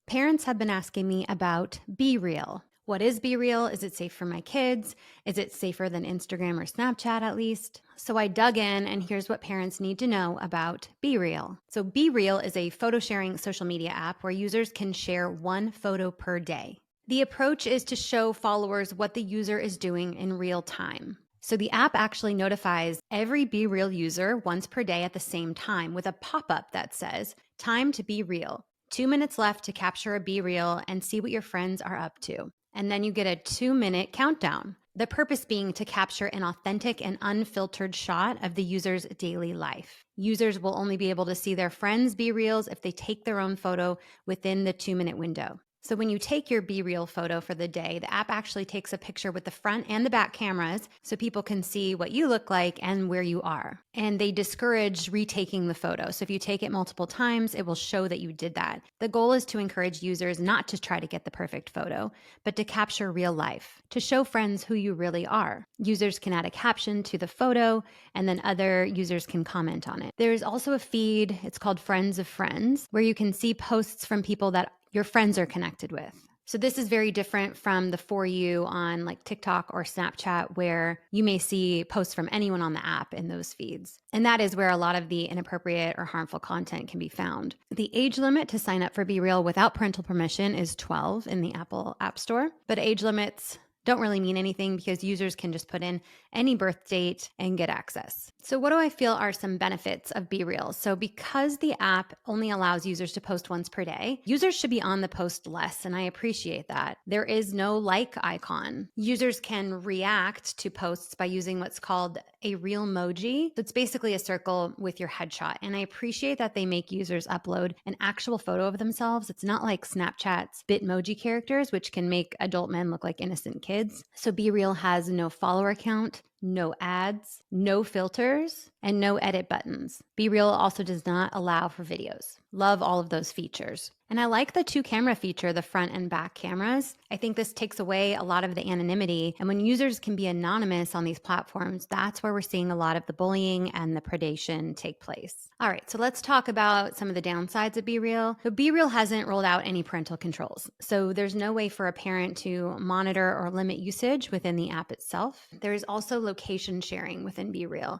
Parents have been asking me about BeReal. What is BeReal? Is it safe for my kids? Is it safer than Instagram or Snapchat at least? So I dug in, and here's what parents need to know about BeReal. So BeReal is a photo sharing social media app where users can share one photo per day. The approach is to show followers what the user is doing in real time. So the app actually notifies every BeReal user once per day at the same time with a pop-up that says, "Time to be real. 2 minutes left to capture a BeReal and see what your friends are up to." And then you get a 2-minute countdown. The purpose being to capture an authentic and unfiltered shot of the user's daily life. Users will only be able to see their friends' BeReals if they take their own photo within the 2-minute window. So when you take your BeReal photo for the day, the app actually takes a picture with the front and the back cameras so people can see what you look like and where you are. And they discourage retaking the photo. So if you take it multiple times, it will show that you did that. The goal is to encourage users not to try to get the perfect photo, but to capture real life, to show friends who you really are. Users can add a caption to the photo, and then other users can comment on it. There's also a feed, it's called Friends of Friends, where you can see posts from people that your friends are connected with. So this is very different from the For You on like TikTok or Snapchat, where you may see posts from anyone on the app in those feeds. And that is where a lot of the inappropriate or harmful content can be found. The age limit to sign up for BeReal without parental permission is 12 in the Apple App Store, but age limits don't really mean anything because users can just put in any birth date and get access. So what do I feel are some benefits of BeReal? So because the app only allows users to post once per day, users should be on the post less, and I appreciate that. There is no like icon. Users can react to posts by using what's called a real emoji. So it's basically a circle with your headshot, and I appreciate that they make users upload an actual photo of themselves. It's not like Snapchat's Bitmoji characters, which can make adult men look like innocent kids. So BeReal has no follower count, no ads, no filters, and no edit buttons. BeReal also does not allow for videos. Love all of those features. And I like the 2-camera feature, the front and back cameras. I think this takes away a lot of the anonymity. And when users can be anonymous on these platforms, that's where we're seeing a lot of the bullying and the predation take place. All right, so let's talk about some of the downsides of BeReal. So BeReal hasn't rolled out any parental controls. So there's no way for a parent to monitor or limit usage within the app itself. There is also location sharing within BeReal.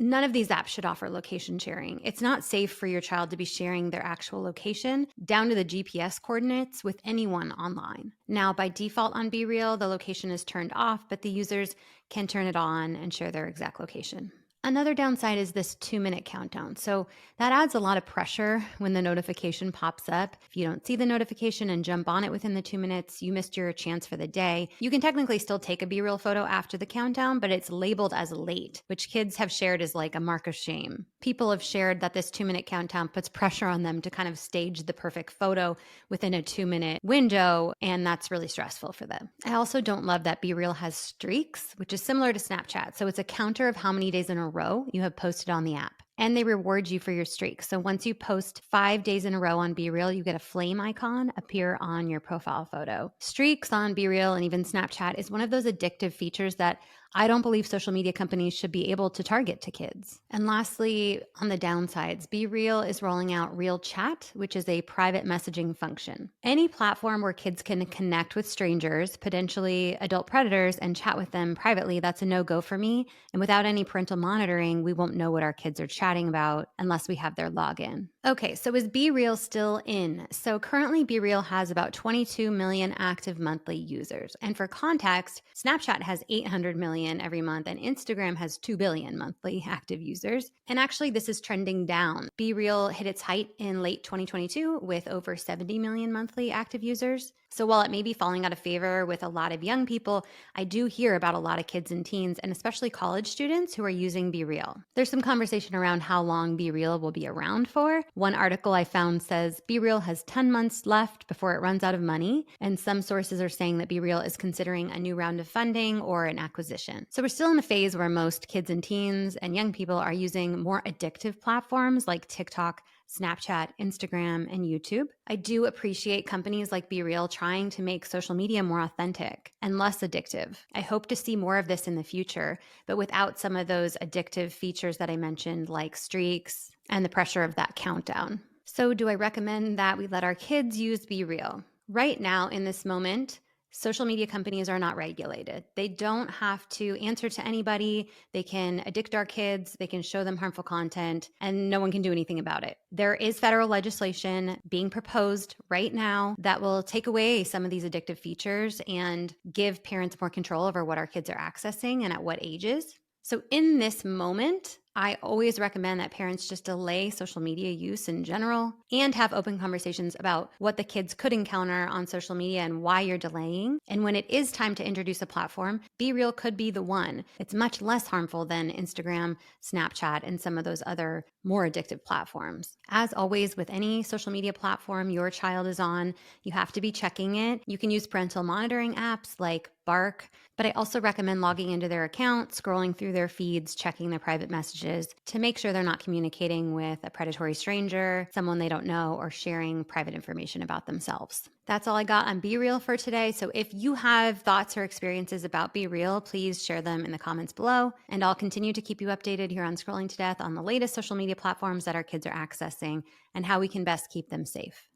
None of these apps should offer location sharing. It's not safe for your child to be sharing their actual location down to the GPS coordinates with anyone online. Now, by default on BeReal, the location is turned off, but the users can turn it on and share their exact location. Another downside is this 2-minute countdown. So that adds a lot of pressure when the notification pops up. If you don't see the notification and jump on it within the 2 minutes, you missed your chance for the day. You can technically still take a BeReal photo after the countdown, but it's labeled as late, which kids have shared as like a mark of shame. People have shared that this 2-minute countdown puts pressure on them to kind of stage the perfect photo within a 2-minute window, and that's really stressful for them. I also don't love that BeReal has streaks, which is similar to Snapchat. So it's a counter of how many days in a row you have posted on the app. And they reward you for your streak. So once you post 5 days in a row on BeReal, you get a flame icon appear on your profile photo. Streaks on BeReal and even Snapchat is one of those addictive features that I don't believe social media companies should be able to target to kids. And lastly, on the downsides, BeReal is rolling out Real Chat, which is a private messaging function. Any platform where kids can connect with strangers, potentially adult predators, and chat with them privately, that's a no-go for me. And without any parental monitoring, we won't know what our kids are chatting about unless we have their login. Okay, so is BeReal still in? So currently BeReal has about 22 million active monthly users. And for context, Snapchat has 800 million every month, and Instagram has 2 billion monthly active users. And actually, this is trending down. BeReal hit its height in late 2022 with over 70 million monthly active users. So while it may be falling out of favor with a lot of young people, I do hear about a lot of kids and teens, and especially college students who are using BeReal. There's some conversation around how long BeReal will be around for. One article I found says BeReal has 10 months left before it runs out of money, and some sources are saying that BeReal is considering a new round of funding or an acquisition. So we're still in a phase where most kids and teens and young people are using more addictive platforms like TikTok, Snapchat, Instagram, and YouTube. I do appreciate companies like BeReal trying to make social media more authentic and less addictive. I hope to see more of this in the future, but without some of those addictive features that I mentioned, like streaks and the pressure of that countdown. So, do I recommend that we let our kids use BeReal? Right now, in this moment, social media companies are not regulated. They don't have to answer to anybody. They can addict our kids, they can show them harmful content, and no one can do anything about it. There is federal legislation being proposed right now that will take away some of these addictive features and give parents more control over what our kids are accessing and at what ages. So, in this moment, I always recommend that parents just delay social media use in general and have open conversations about what the kids could encounter on social media and why you're delaying. And when it is time to introduce a platform, BeReal could be the one. It's much less harmful than Instagram, Snapchat, and some of those other more addictive platforms. As always, with any social media platform your child is on, you have to be checking it. You can use parental monitoring apps like Bark, but I also recommend logging into their account, scrolling through their feeds, checking their private messages to make sure they're not communicating with a predatory stranger, someone they don't know, or sharing private information about themselves. That's all I got on BeReal for today. So if you have thoughts or experiences about BeReal, please share them in the comments below. And I'll continue to keep you updated here on Scrolling to Death on the latest social media platforms that our kids are accessing and how we can best keep them safe.